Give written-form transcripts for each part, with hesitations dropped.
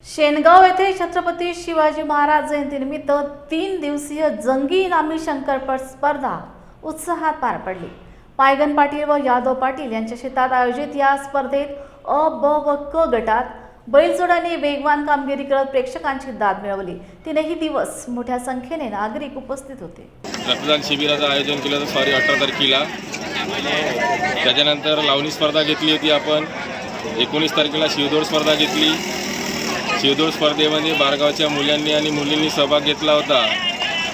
शेनगाव येथे छत्रपती शिवाजी महाराज जयंतीनिमित्त 3 दिवसीय जंगी इनामी शंकरपट स्पर्धा उत्साहात पार पडली। पायगन पाटील व यादव पाटील यांच्या शेतात आयोजित या स्पर्धेत अ, ब व क गटात बैलजोड्यांनी वेगवान कामगिरी करत प्रेक्षकांची दाद मिळवली। 3ही दिवस मोठ्या संख्येने नागरिक उपस्थित होते। रक्तदान शिबिराचं आयोजन केलं होतं 18 तारखेला। त्याच्यानंतर लावणी स्पर्धा घेतली होती आपण। 19 तारखेला शिवदोड स्पर्धा घेतली। शिवदोड स्पर्धेमध्ये बारगावच्या मुलांनी आणि मुलींनी सहभाग घेतला होता।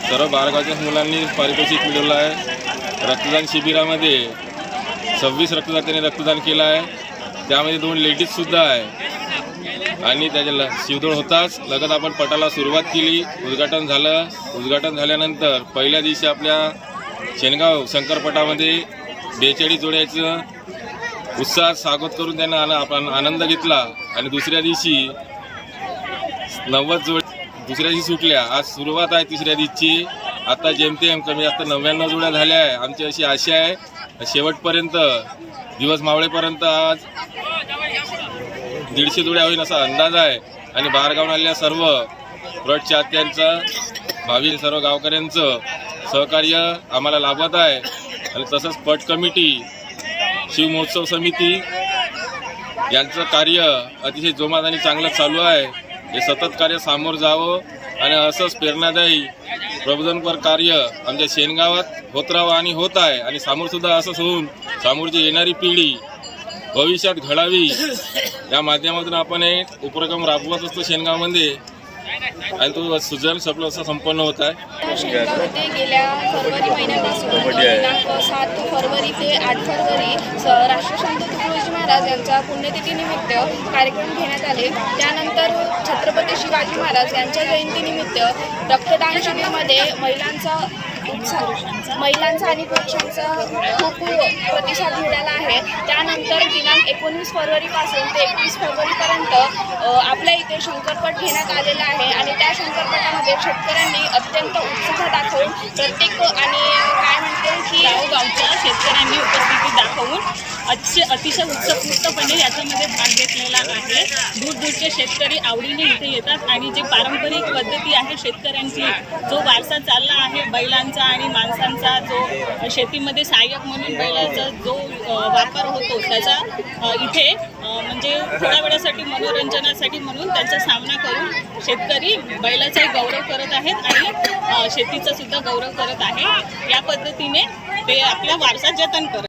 सर्व बारगावच्या मुलांनी पारितोषिक मिळवलं आहे। रक्तदान शिबिरामध्ये 26 रक्तदात्यांनी रक्तदान केलं आहे। त्यामध्ये 2 लेडीजसुद्धा आहे आणि त्याच्या शिवदोड होताच लगत आपण पटाला सुरुवात केली। उद्घाटन झालं। उद्घाटन झाल्यानंतर पहिल्या दिवशी आपल्या शेनगाव शंकरपटामध्ये 42 जोड्याचं उत्साहात स्वागत करून त्यांना आपण आनंद घेतला आणि दुसऱ्या दिवशी 90 जोड्या दुसऱ्या दिवशी सुटल्या। आज सुरुवात आहे तिसऱ्या दिवशीची। आता जेमतेम कमी जास्त 99 जोड्या झाल्या आहे। आमची अशी आशा आहे शेवटपर्यंत दिवस मावळेपर्यंत आज 150 जोड्या होईल असा अंदाज आहे। आणि बाहेरगावून आलेल्या सर्व प्रट चाहत्यांचा भावी सर्व गावकऱ्यांचं सहकार्य आम्हाला लाभत आहे। आणि तसंच पट कमिटी शिव महोत्सव समिती यांचं कार्य अतिशय जोमात आणि चांगलं चालू आहे। हे सतत कार्य सामोर जावं आणि असंच प्रेरणादायी प्रबोधनपर कार्य आमच्या शेनगावात होत राहावं आणि होत आहे। आणि समोरसुद्धा असंच होऊन समोरची येणारी पिढी भविष्यात घडावी या माध्यमातून आपण एक उपक्रम राबवत असतो शेनगावमध्ये आणि तो सुजन सफल असा संपन्न होत आहे। शेनगावमध्ये गेल्या फरवरी महिन्यापासून दिनांक 7 फरवरी ते 8 फरवरी राष्ट्रसंत तुकडोजी महाराज यांच्या पुण्यतिथीनिमित्त कार्यक्रम घेण्यात आले। त्यानंतर छत्रपती शिवाजी महाराज यांच्या जयंतीनिमित्त रक्तदान शिबिरामध्ये महिलांचा आणि पुरुषांचा खूप प्रतिसाद मिळाला आहे। त्यानंतर दिनांक 19 फरवरीपासून ते 31 फरवरीपर्यंत आपल्या इथे शंकरपट घेण्यात आलेला आहे आणि त्या शंकरपटामध्ये शेतकऱ्यांनी अत्यंत उत्साह दाखवून प्रत्येक आणि काय म्हणते की गावच्या शेतकऱ्यांनी उपस्थिती दाखवून अतिशय उत्स्फूर्तपणे याच्यामध्ये भाग घेतलेला आहे। दूरदूरचे शेतकरी आवडीने इथे येतात आणि जे पारंपरिक पद्धती आहे शेतकऱ्यांची, जो वारसा चालला आहे बैलांचा आणि माणसांचा, जो शेतीमध्ये सहाय्यक म्हणून बैलाचा जो वापर होतो त्याचा इथे म्हणजे थोड्या वेळासाठी मनोरंजनासाठी म्हणून त्याचा सामना करून शेतकरी बैलाचाही गौरव करत आहेत आणि शेतीचा सुद्धा गौरव करत आहे। या पद्धतीने ते आपला वारसा जतन करत